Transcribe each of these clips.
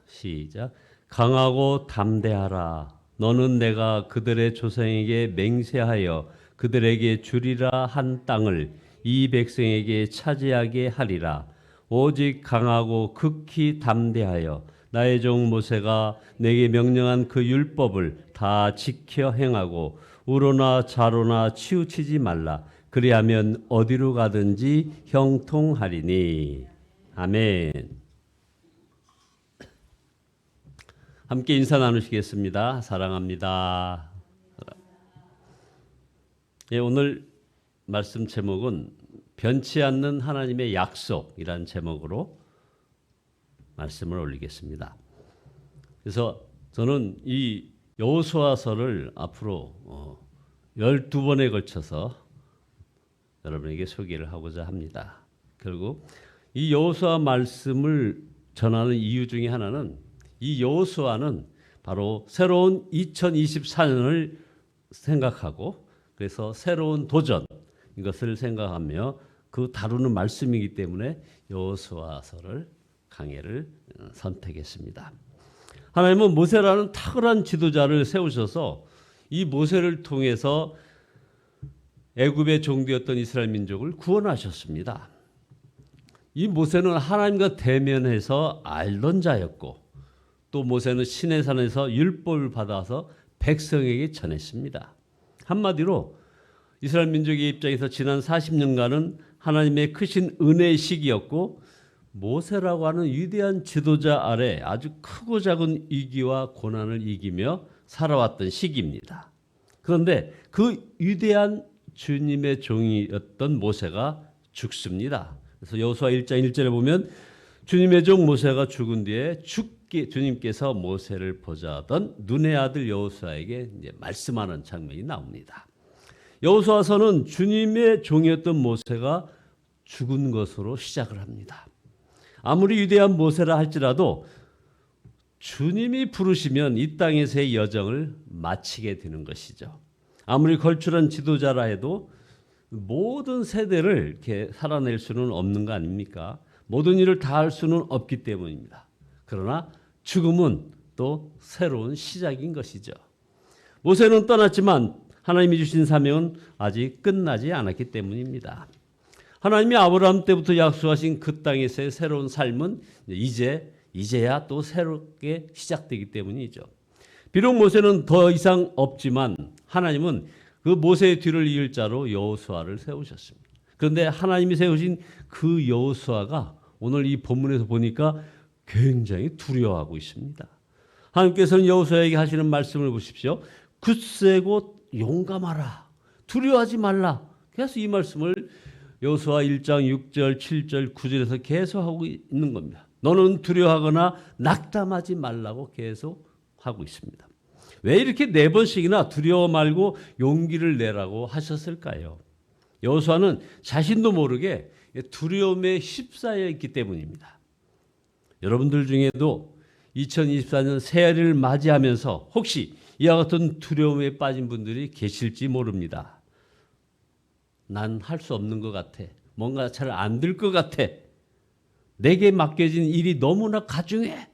시작. 강하고 담대하라. 너는 내가 그들의 조상에게 맹세하여 그들에게 주리라 한 땅을 이 백성에게 차지하게 하리라. 오직 강하고 극히 담대하여 나의 종 모세가 내게 명령한 그 율법을 다 지켜 행하고 우로나 좌로나 치우치지 말라. 그리하면 어디로 가든지 형통하리니. 아멘. 함께 인사 나누시겠습니다. 사랑합니다. 예, 오늘 말씀 제목은 변치 않는 하나님의 약속이라는 제목으로 말씀을 올리겠습니다. 그래서 저는 이 여호수아서를 앞으로 12번에 걸쳐서 여러분에게 소개를 하고자 합니다. 결국 이 여호수아 말씀을 전하는 이유 중에 하나는 이 여호수아는 바로 새로운 2024년을 생각하고 그래서 새로운 도전 이것을 생각하며 그 다루는 말씀이기 때문에 여호수아서를 강해를 선택했습니다. 하나님은 모세라는 탁월한 지도자를 세우셔서 이 모세를 통해서 애굽의 종되었던 이스라엘 민족을 구원하셨습니다. 이 모세는 하나님과 대면해서 알던 자였고 또 모세는 시내산에서 율법을 받아서 백성에게 전했습니다. 한마디로 이스라엘 민족의 입장에서 지난 40년간은 하나님의 크신 은혜의 시기였고 모세라고 하는 위대한 지도자 아래 아주 크고 작은 위기와 고난을 이기며 살아왔던 시기입니다. 그런데 그 위대한 주님의 종이었던 모세가 죽습니다. 그래서 여호수아 1장 1절에 보면 주님의 종 모세가 죽은 뒤에 주님께서 모세를 보좌하던 눈의 아들 여호수아에게 이제 말씀하는 장면이 나옵니다. 여호수아서는 주님의 종이었던 모세가 죽은 것으로 시작을 합니다. 아무리 위대한 모세라 할지라도 주님이 부르시면 이 땅에서의 여정을 마치게 되는 것이죠. 아무리 걸출한 지도자라 해도 모든 세대를 이렇게 살아낼 수는 없는 거 아닙니까? 모든 일을 다 할 수는 없기 때문입니다. 그러나 죽음은 또 새로운 시작인 것이죠. 모세는 떠났지만 하나님이 주신 사명은 아직 끝나지 않았기 때문입니다. 하나님이 아브라함 때부터 약속하신 그 땅에서의 새로운 삶은 이제야 또 새롭게 시작되기 때문이죠. 비록 모세는 더 이상 없지만 하나님은 그 모세의 뒤를 이을 자로 여호수아를 세우셨습니다. 그런데 하나님이 세우신 그 여호수아가 오늘 이 본문에서 보니까 굉장히 두려워하고 있습니다. 하나님께서는 여호수아에게 하시는 말씀을 보십시오. 굳세고 용감하라. 두려워하지 말라. 그래서 이 말씀을 여호수아 1장 6절, 7절, 9절에서 계속 하고 있는 겁니다. 너는 두려워하거나 낙담하지 말라고 계속 하고 있습니다. 왜 이렇게 4번씩이나 두려워 말고 용기를 내라고 하셨을까요? 여호수아는 자신도 모르게 두려움에 휩싸여 있기 때문입니다. 여러분들 중에도 2024년 새해를 맞이하면서 혹시 이와 같은 두려움에 빠진 분들이 계실지 모릅니다. 난 할 수 없는 것 같아. 뭔가 잘 안 될 것 같아. 내게 맡겨진 일이 너무나 가중해.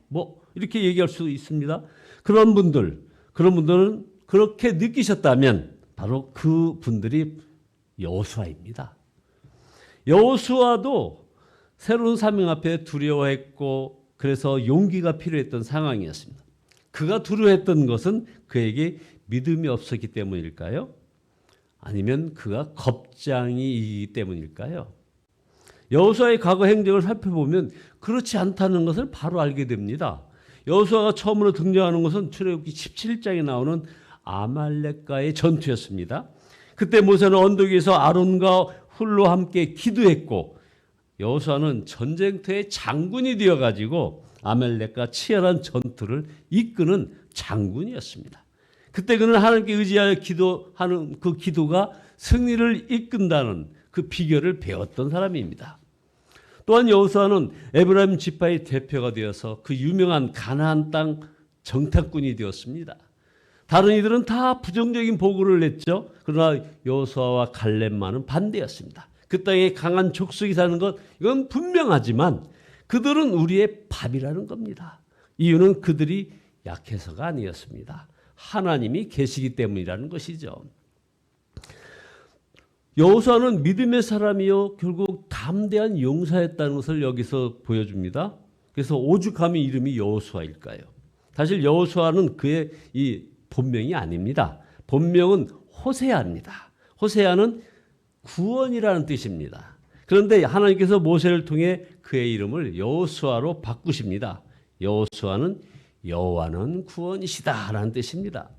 이렇게 얘기할 수 있습니다. 그런 분들은 그렇게 느끼셨다면 바로 그 분들이 여호수아입니다. 여호수아도 새로운 사명 앞에 두려워했고 그래서 용기가 필요했던 상황이었습니다. 그가 두려워했던 것은 그에게 믿음이 없었기 때문일까요? 아니면 그가 겁장이기 때문일까요? 여호수아의 과거 행적을 살펴보면 그렇지 않다는 것을 바로 알게 됩니다. 여호수아가 처음으로 등장하는 것은 출애굽기 17장에 나오는 아말렉과의 전투였습니다. 그때 모세는 언덕 위에서 아론과 훌로 함께 기도했고 여호수아는 전쟁터의 장군이 되어가지고 아말렉과 치열한 전투를 이끄는 장군이었습니다. 그때 그는 하나님께 의지하여 기도하는 그 기도가 승리를 이끈다는 그 비결을 배웠던 사람입니다. 또한 여호수아는 에브라임 지파의 대표가 되어서 그 유명한 가나안 땅 정탐꾼이 되었습니다. 다른 이들은 다 부정적인 보고를 냈죠. 그러나 여호수아와 갈렙만은 반대였습니다. 그 땅에 강한 족속이 사는 것 이건 분명하지만 그들은 우리의 밥이라는 겁니다. 이유는 그들이 약해서가 아니었습니다. 하나님이 계시기 때문이라는 것이죠. 여호수아는 믿음의 사람이요 결국 담대한 용사였다는 것을 여기서 보여줍니다. 그래서 오죽하면 이름이 여호수아일까요? 사실 여호수아는 그의 이 본명이 아닙니다. 본명은 호세아입니다. 호세아는 구원이라는 뜻입니다. 그런데 하나님께서 모세를 통해 그의 이름을 여호수아로 바꾸십니다. 여호수아는 여호와는 구원이시다라는 뜻입니다.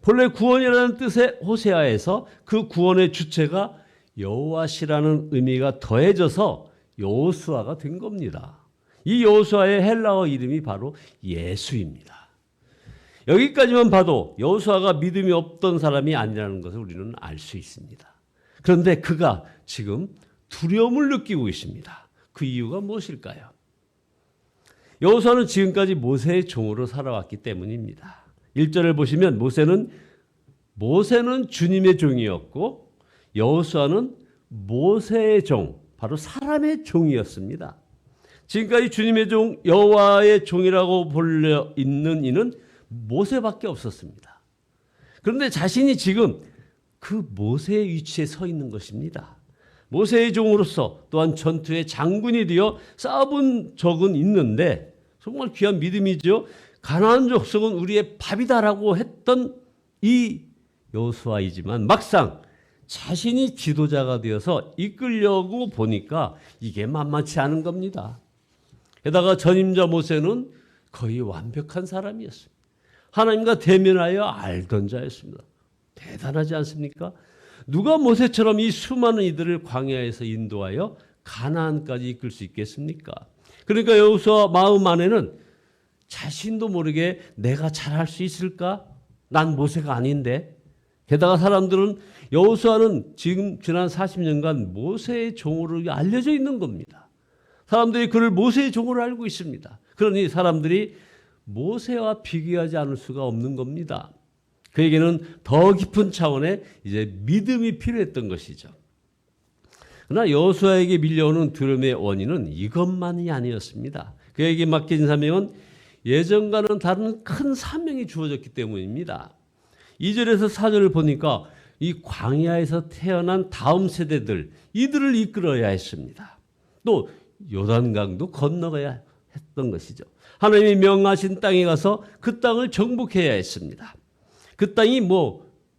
본래 구원이라는 뜻의 호세아에서 그 구원의 주체가 여호와시라는 의미가 더해져서 여호수아가 된 겁니다. 이 여호수아의 헬라어 이름이 바로 예수입니다. 여기까지만 봐도 여호수아가 믿음이 없던 사람이 아니라는 것을 우리는 알 수 있습니다. 그런데 그가 지금 두려움을 느끼고 있습니다. 그 이유가 무엇일까요? 여호수아는 지금까지 모세의 종으로 살아왔기 때문입니다. 1절을 보시면 모세는 주님의 종이었고 여호수아는 모세의 종, 바로 사람의 종이었습니다. 지금까지 주님의 종, 여호와의 종이라고 불려 있는 이는 모세밖에 없었습니다. 그런데 자신이 지금 그 모세의 위치에 서 있는 것입니다. 모세의 종으로서 또한 전투의 장군이 되어 싸워본 적은 있는데 정말 귀한 믿음이죠. 가나안 족속은 우리의 밥이다라고 했던 이 여호수아이지만 막상 자신이 지도자가 되어서 이끌려고 보니까 이게 만만치 않은 겁니다. 게다가 전임자 모세는 거의 완벽한 사람이었습니다. 하나님과 대면하여 알던 자였습니다. 대단하지 않습니까? 누가 모세처럼 이 수많은 이들을 광야에서 인도하여 가나안까지 이끌 수 있겠습니까? 그러니까 여호수아 마음 안에는 자신도 모르게 내가 잘할 수 있을까? 난 모세가 아닌데. 게다가 사람들은 여호수아는 지금 지난 40년간 모세의 종으로 알려져 있는 겁니다. 사람들이 그를 모세의 종으로 알고 있습니다. 그러니 사람들이 모세와 비교하지 않을 수가 없는 겁니다. 그에게는 더 깊은 차원의 이제 믿음이 필요했던 것이죠. 그러나 여호수아에게 밀려오는 두려움의 원인은 이것만이 아니었습니다. 그에게 맡긴 사명은 예전과는 다른 큰 사명이 주어졌기 때문입니다. 2절에서 4절을 보니까 이 광야에서 태어난 다음 세대들, 이들을 이끌어야 했습니다. 또 요단강도 건너가야 했던 것이죠. 하나님이 명하신 땅에 가서 그 땅을 정복해야 했습니다. 그 땅이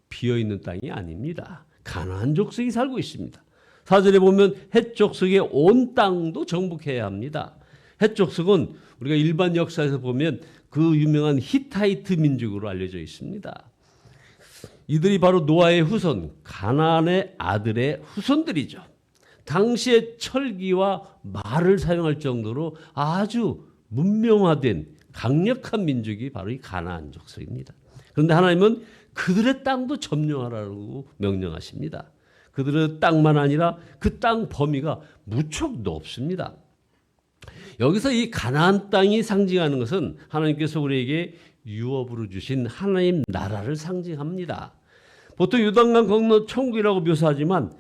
비어있는 땅이 아닙니다. 가나안 족속이 살고 있습니다. 4절에 보면 헷 족속의 온 땅도 정복해야 합니다. 헷 족속은 우리가 일반 역사에서 보면 그 유명한 히타이트 민족으로 알려져 있습니다. 이들이 바로 노아의 후손, 가나안의 아들의 후손들이죠. 당시에 철기와 말을 사용할 정도로 아주 문명화된 강력한 민족이 바로 이 가나안 족속입니다. 그런데 하나님은 그들의 땅도 점령하라고 명령하십니다. 그들의 땅만 아니라 그 땅 범위가 무척 높습니다. 여기서 이 가나안 땅이 상징하는 것은 하나님께서 우리에게 유업으로 주신 하나님 나라를 상징합니다. 보통 요단강 건너 천국이라고 묘사하지만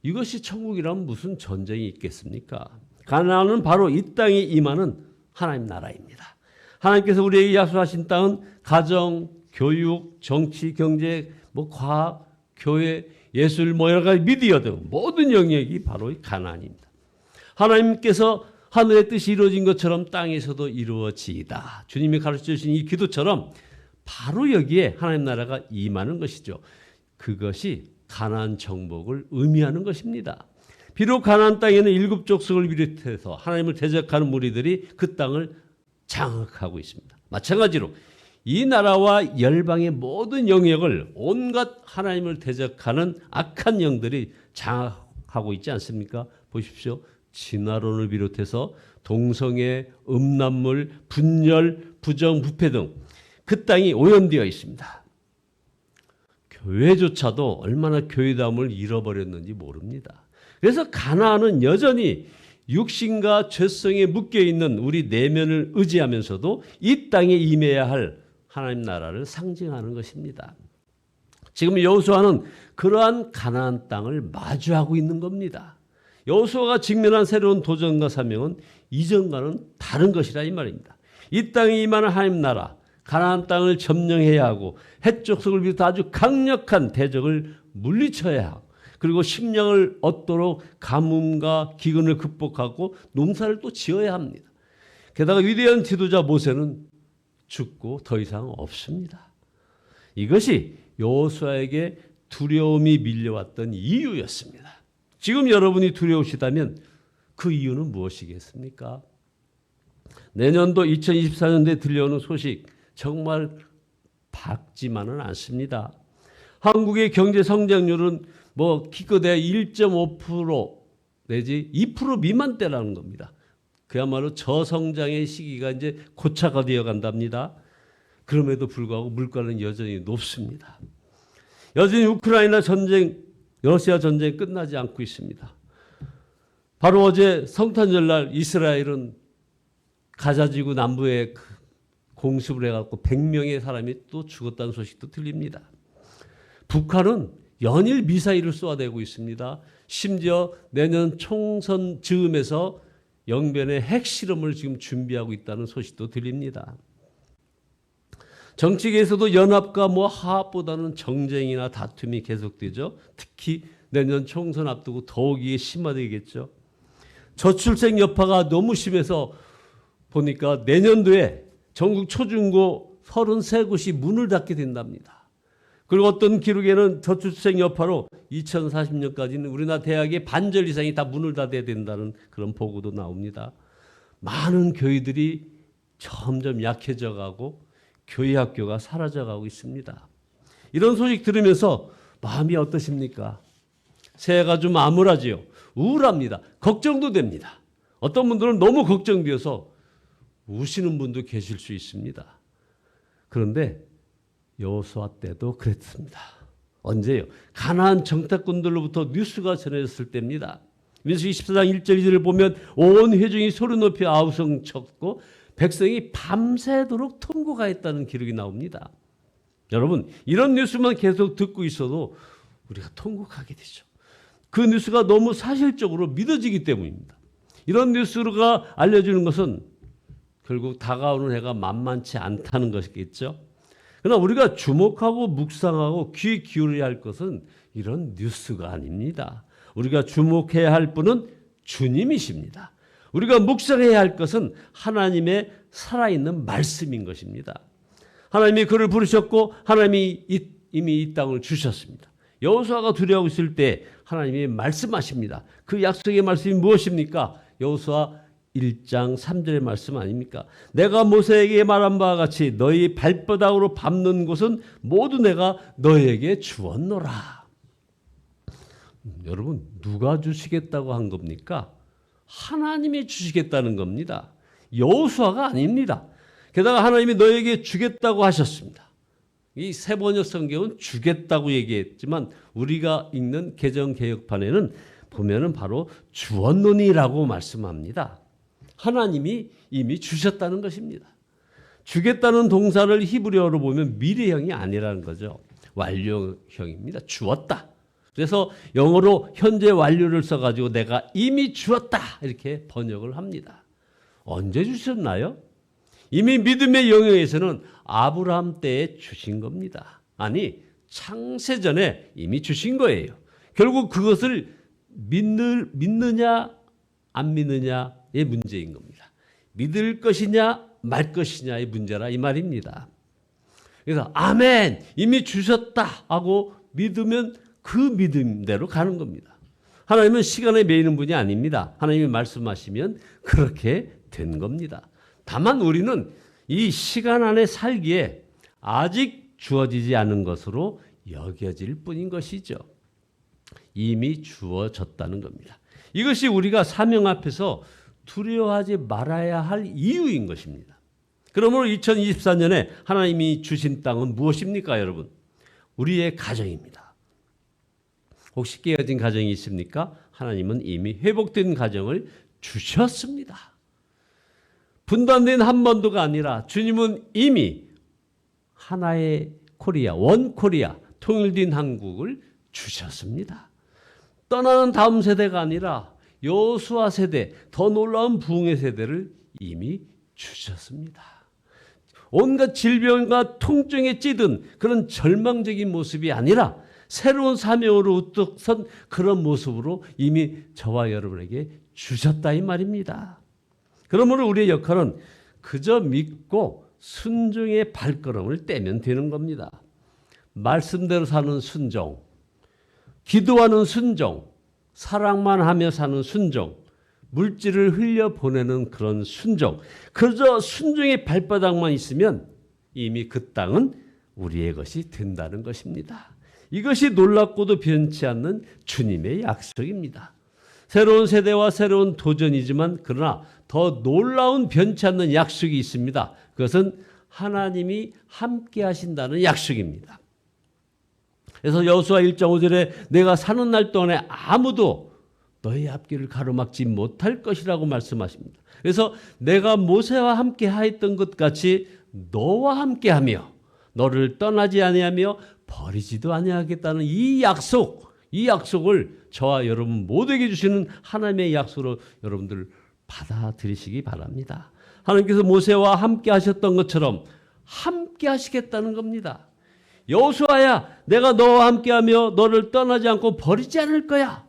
이것이 천국이라면 무슨 전쟁이 있겠습니까? 가나안은 바로 이 땅에 임하는 하나님 나라입니다. 하나님께서 우리에게 약속하신 땅은 가정, 교육, 정치, 경제, 과학, 교회, 예술, 여러 가지 미디어 등 모든 영역이 바로 이 가나안입니다. 하나님께서 하늘의 뜻이 이루어진 것처럼 땅에서도 이루어지이다. 주님이 가르쳐 주신 이 기도처럼 바로 여기에 하나님 나라가 임하는 것이죠. 그것이 가나안 정복을 의미하는 것입니다. 비록 가나안 땅에는 7 족속을 비롯해서 하나님을 대적하는 무리들이 그 땅을 장악하고 있습니다. 마찬가지로 이 나라와 열방의 모든 영역을 온갖 하나님을 대적하는 악한 영들이 장악하고 있지 않습니까? 보십시오. 진화론을 비롯해서 동성애, 음란물, 분열, 부정, 부패 등 그 땅이 오염되어 있습니다. 교회조차도 얼마나 교회다움을 잃어버렸는지 모릅니다. 그래서 가나안은 여전히 육신과 죄성에 묶여있는 우리 내면을 의지하면서도 이 땅에 임해야 할 하나님 나라를 상징하는 것입니다. 지금 여호수아는 그러한 가나안 땅을 마주하고 있는 겁니다. 여호수아가 직면한 새로운 도전과 사명은 이전과는 다른 것이라 이 말입니다. 이 땅에 임하는 하나님 나라, 가나안 땅을 점령해야 하고 해족속을 비롯해 아주 강력한 대적을 물리쳐야 하고 그리고 식량을 얻도록 가뭄과 기근을 극복하고 농사를 또 지어야 합니다. 게다가 위대한 지도자 모세는 죽고 더 이상 없습니다. 이것이 여호수아에게 두려움이 밀려왔던 이유였습니다. 지금 여러분이 두려우시다면 그 이유는 무엇이겠습니까? 내년도 2024년도에 들려오는 소식 정말 밝지만은 않습니다. 한국의 경제 성장률은 기껏해야 1.5% 내지 2% 미만대라는 겁니다. 그야말로 저성장의 시기가 이제 고차가 되어 간답니다. 그럼에도 불구하고 물가는 여전히 높습니다. 여전히 우크라이나 전쟁, 러시아 전쟁이 끝나지 않고 있습니다. 바로 어제 성탄절날 이스라엘은 가자지구 남부에 공습을 해갖고 100명의 사람이 또 죽었다는 소식도 들립니다. 북한은 연일 미사일을 쏘아대고 있습니다. 심지어 내년 총선 즈음에서 영변의 핵실험을 지금 준비하고 있다는 소식도 들립니다. 정치계에서도 연합과 화합보다는 정쟁이나 다툼이 계속되죠. 특히 내년 총선 앞두고 더욱 이게 심화되겠죠. 저출생 여파가 너무 심해서 보니까 내년도에 전국 초중고 33곳이 문을 닫게 된답니다. 그리고 어떤 기록에는 저출생 여파로 2040년까지는 우리나라 대학의 반절 이상이 다 문을 닫아야 된다는 그런 보고도 나옵니다. 많은 교회들이 점점 약해져 가고 교회 학교가 사라져 가고 있습니다. 이런 소식 들으면서 마음이 어떠십니까? 새해가 좀 암울하지요. 우울합니다. 걱정도 됩니다. 어떤 분들은 너무 걱정되어서 우시는 분도 계실 수 있습니다. 그런데 여호수아 때도 그랬습니다. 언제요? 가나안 정탐꾼들로부터 뉴스가 전해졌을 때입니다. 민수기 14장 1절 2절을 보면 온 회중이 소리 높이 아우성 쳤고 백성이 밤새도록 통곡하였다는 기록이 나옵니다. 여러분, 이런 뉴스만 계속 듣고 있어도 우리가 통곡하게 되죠. 그 뉴스가 너무 사실적으로 믿어지기 때문입니다. 이런 뉴스가 알려주는 것은 결국 다가오는 해가 만만치 않다는 것이겠죠. 그러나 우리가 주목하고 묵상하고 귀 기울여야 할 것은 이런 뉴스가 아닙니다. 우리가 주목해야 할 분은 주님이십니다. 우리가 묵상해야 할 것은 하나님의 살아있는 말씀인 것입니다. 하나님이 그를 부르셨고 하나님이 이미 이 땅을 주셨습니다. 여호수아가 두려워하고 있을 때 하나님이 말씀하십니다. 그 약속의 말씀이 무엇입니까? 여호수아 1장 3절의 말씀 아닙니까? 내가 모세에게 말한 바와 같이 너희 발바닥으로 밟는 곳은 모두 내가 너에게 주었노라. 여러분, 누가 주시겠다고 한 겁니까? 하나님이 주시겠다는 겁니다. 여호수아가 아닙니다. 게다가 하나님이 너에게 주겠다고 하셨습니다. 이 세번역 성경은 주겠다고 얘기했지만 우리가 읽는 개정개혁판에는 보면은 바로 주었노니라고 말씀합니다. 하나님이 이미 주셨다는 것입니다. 주겠다는 동사를 히브리어로 보면 미래형이 아니라는 거죠. 완료형입니다. 주었다. 그래서 영어로 현재 완료를 써가지고 내가 이미 주었다 이렇게 번역을 합니다. 언제 주셨나요? 이미 믿음의 영역에서는 아브라함 때에 주신 겁니다. 아니, 창세전에 이미 주신 거예요. 결국 그것을 믿느냐 안 믿느냐의 문제인 겁니다. 믿을 것이냐 말 것이냐의 문제라 이 말입니다. 그래서 아멘 이미 주셨다 하고 믿으면 그 믿음대로 가는 겁니다. 하나님은 시간에 매이는 분이 아닙니다. 하나님이 말씀하시면 그렇게 된 겁니다. 다만 우리는 이 시간 안에 살기에 아직 주어지지 않은 것으로 여겨질 뿐인 것이죠. 이미 주어졌다는 겁니다. 이것이 우리가 사명 앞에서 두려워하지 말아야 할 이유인 것입니다. 그러므로 2024년에 하나님이 주신 땅은 무엇입니까, 여러분? 우리의 가정입니다. 혹시 깨어진 가정이 있습니까? 하나님은 이미 회복된 가정을 주셨습니다. 분단된 한반도가 아니라 주님은 이미 하나의 코리아, 원 코리아, 통일된 한국을 주셨습니다. 떠나는 다음 세대가 아니라 여호수아 세대, 더 놀라운 부흥의 세대를 이미 주셨습니다. 온갖 질병과 통증에 찌든 그런 절망적인 모습이 아니라 새로운 사명으로 우뚝 선 그런 모습으로 이미 저와 여러분에게 주셨다 이 말입니다. 그러므로 우리의 역할은 그저 믿고 순종의 발걸음을 떼면 되는 겁니다. 말씀대로 사는 순종, 기도하는 순종, 사랑만 하며 사는 순종, 물질을 흘려보내는 그런 순종, 그저 순종의 발바닥만 있으면 이미 그 땅은 우리의 것이 된다는 것입니다. 이것이 놀랍고도 변치 않는 주님의 약속입니다. 새로운 세대와 새로운 도전이지만 그러나 더 놀라운 변치 않는 약속이 있습니다. 그것은 하나님이 함께 하신다는 약속입니다. 그래서 여호수아 1장 5절에 내가 사는 날 동안에 아무도 너희 앞길을 가로막지 못할 것이라고 말씀하십니다. 그래서 내가 모세와 함께 하였던 것 같이 너와 함께하며 너를 떠나지 아니하며 버리지도 아니하겠다는 이 약속을 저와 여러분 모두에게 주시는 하나님의 약속으로 여러분들 받아들이시기 바랍니다. 하나님께서 모세와 함께 하셨던 것처럼 함께 하시겠다는 겁니다. 여호수아야, 내가 너와 함께하며 너를 떠나지 않고 버리지 않을 거야.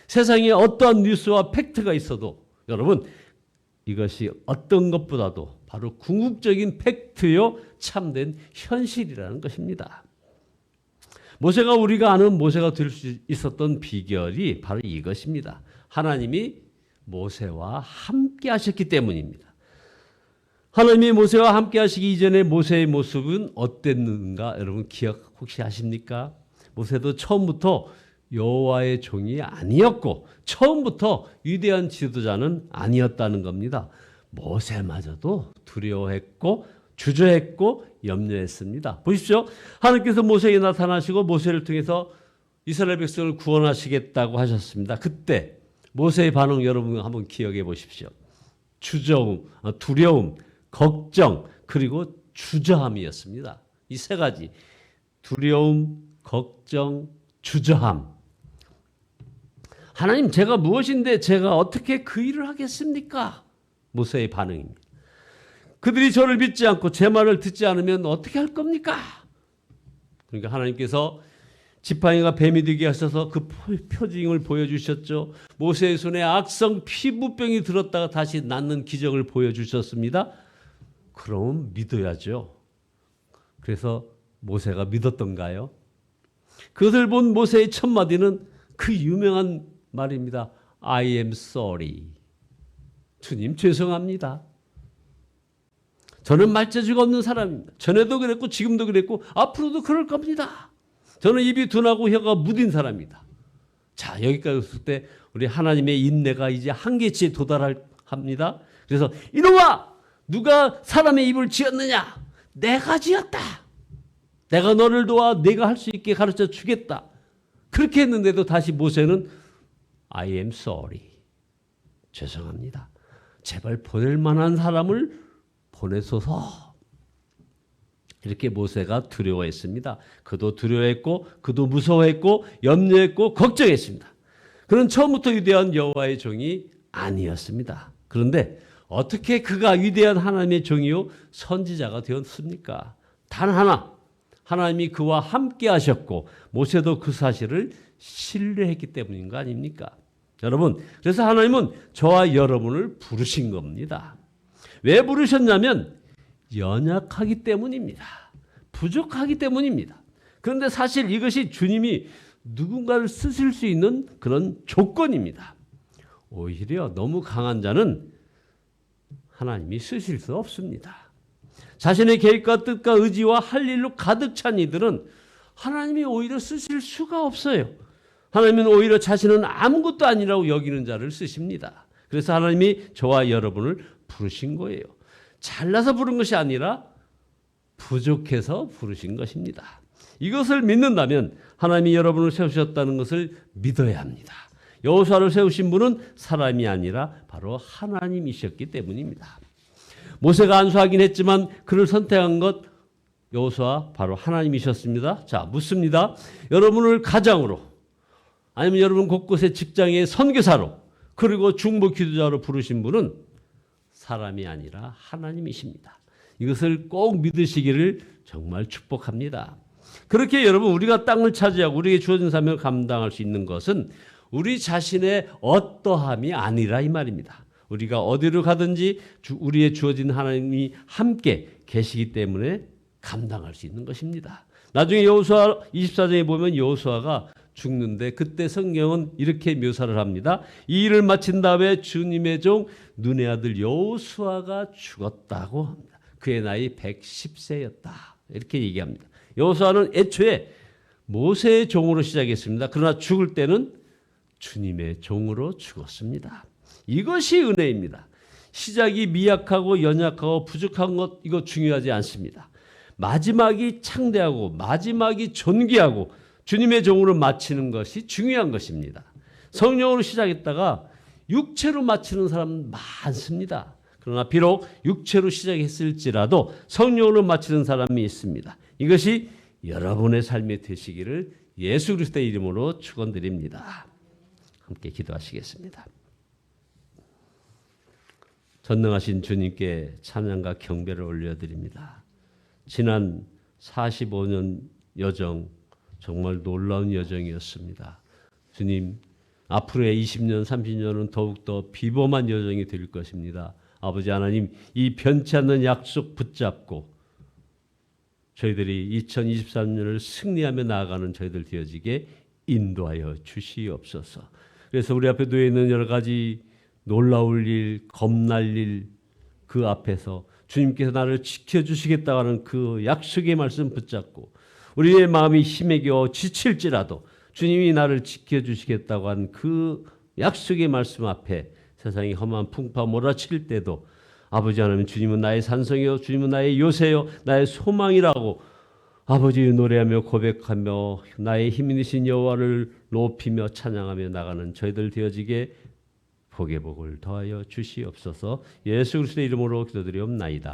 세상에 어떠한 뉴스와 팩트가 있어도 여러분 이것이 어떤 것보다도 바로 궁극적인 팩트요 참된 현실이라는 것입니다. 모세가 우리가 아는 모세가 될 수 있었던 비결이 바로 이것입니다. 하나님이 모세와 함께 하셨기 때문입니다. 하나님이 모세와 함께 하시기 이전에 모세의 모습은 어땠는가 여러분 기억 혹시 하십니까? 모세도 처음부터 여호와의 종이 아니었고 처음부터 위대한 지도자는 아니었다는 겁니다. 모세마저도 두려워했고 주저했고 염려했습니다. 보십시오. 하나님께서 모세에게 나타나시고 모세를 통해서 이스라엘 백성을 구원하시겠다고 하셨습니다. 그때 모세의 반응 여러분 한번 기억해 보십시오. 두려움, 걱정 그리고 주저함이었습니다. 이 세 가지 두려움, 걱정, 주저함. 하나님 제가 무엇인데 제가 어떻게 그 일을 하겠습니까? 모세의 반응입니다. 그들이 저를 믿지 않고 제 말을 듣지 않으면 어떻게 할 겁니까? 그러니까 하나님께서 지팡이가 뱀이 되게 하셔서 그 표징을 보여주셨죠. 모세의 손에 악성 피부병이 들었다가 다시 낫는 기적을 보여주셨습니다. 그럼 믿어야죠. 그래서 모세가 믿었던가요? 그것을 본 모세의 첫 마디는 그 유명한 말입니다. I am sorry. 주님 죄송합니다. 저는 말재주가 없는 사람입니다. 전에도 그랬고 지금도 그랬고 앞으로도 그럴 겁니다. 저는 입이 둔하고 혀가 무딘 사람입니다. 자, 여기까지 왔을 때 우리 하나님의 인내가 이제 한계치에 도달합니다. 그래서 이놈아! 누가 사람의 입을 지었느냐? 내가 지었다. 내가 너를 도와 내가 할 수 있게 가르쳐 주겠다. 그렇게 했는데도 다시 모세는 I am sorry. 죄송합니다. 제발 보낼 만한 사람을 보내소서. 이렇게 모세가 두려워했습니다. 그도 두려워했고 그도 무서워했고 염려했고 걱정했습니다. 그는 처음부터 위대한 여호와의 종이 아니었습니다. 그런데 어떻게 그가 위대한 하나님의 종이요 선지자가 되었습니까? 단 하나, 하나님이 그와 함께 하셨고 모세도 그 사실을 신뢰했기 때문인 거 아닙니까? 여러분, 그래서 하나님은 저와 여러분을 부르신 겁니다. 왜 부르셨냐면 연약하기 때문입니다. 부족하기 때문입니다. 그런데 사실 이것이 주님이 누군가를 쓰실 수 있는 그런 조건입니다. 오히려 너무 강한 자는 하나님이 쓰실 수 없습니다. 자신의 계획과 뜻과 의지와 할 일로 가득 찬 이들은 하나님이 오히려 쓰실 수가 없어요. 하나님은 오히려 자신은 아무것도 아니라고 여기는 자를 쓰십니다. 그래서 하나님이 저와 여러분을 부르신 거예요. 잘나서 부른 것이 아니라 부족해서 부르신 것입니다. 이것을 믿는다면 하나님이 여러분을 세우셨다는 것을 믿어야 합니다. 여호수아를 세우신 분은 사람이 아니라 바로 하나님이셨기 때문입니다. 모세가 안수하긴 했지만 그를 선택한 것 여호수아 바로 하나님이셨습니다. 자, 묻습니다. 여러분을 가장으로 아니면 여러분 곳곳의 직장의 선교사로 그리고 중보 기도자로 부르신 분은 사람이 아니라 하나님이십니다. 이것을 꼭 믿으시기를 정말 축복합니다. 그렇게 여러분 우리가 땅을 차지하고 우리에게 주어진 사명을 감당할 수 있는 것은 우리 자신의 어떠함이 아니라 이 말입니다. 우리가 어디로 가든지 우리의 주어진 하나님이 함께 계시기 때문에 감당할 수 있는 것입니다. 나중에 여호수아 24장에 보면 여호수아가 죽는데 그때 성경은 이렇게 묘사를 합니다. 이 일을 마친 다음에 주님의 종 눈의 아들 여호수아가 죽었다고 합니다. 그의 나이 110세였다. 이렇게 얘기합니다. 여호수아는 애초에 모세의 종으로 시작했습니다. 그러나 죽을 때는 주님의 종으로 죽었습니다. 이것이 은혜입니다. 시작이 미약하고 연약하고 부족한 것 이거 중요하지 않습니다. 마지막이 창대하고 마지막이 존귀하고 주님의 종으로 마치는 것이 중요한 것입니다. 성령으로 시작했다가 육체로 마치는 사람은 많습니다. 그러나 비록 육체로 시작했을지라도 성령으로 마치는 사람이 있습니다. 이것이 여러분의 삶이 되시기를 예수 그리스도의 이름으로 축원드립니다. 함께 기도하시겠습니다. 전능하신 주님께 찬양과 경배를 올려드립니다. 지난 45년 여정 정말 놀라운 여정이었습니다. 주님, 앞으로의 20년, 30년은 더욱더 비범한 여정이 될 것입니다. 아버지 하나님, 이 변치 않는 약속 붙잡고 저희들이 2023년을 승리하며 나아가는 저희들 되어지게 인도하여 주시옵소서. 그래서 우리 앞에 놓여 있는 여러 가지 놀라울 일, 겁날 일, 그 앞에서 주님께서 나를 지켜주시겠다고 하는 그 약속의 말씀 붙잡고 우리의 마음이 힘에 겨워 지칠지라도 주님이 나를 지켜주시겠다고 한 그 약속의 말씀 앞에 세상이 험한 풍파 몰아칠 때도 아버지 하나님, 주님은 나의 산성이요, 주님은 나의 요새요, 나의 소망이라고 아버지 노래하며 고백하며 나의 힘이 되신 여호와를 높이며 찬양하며 나가는 저희들 되어지게 복의 복을 더하여 주시옵소서. 예수 그리스도의 이름으로 기도드리옵나이다.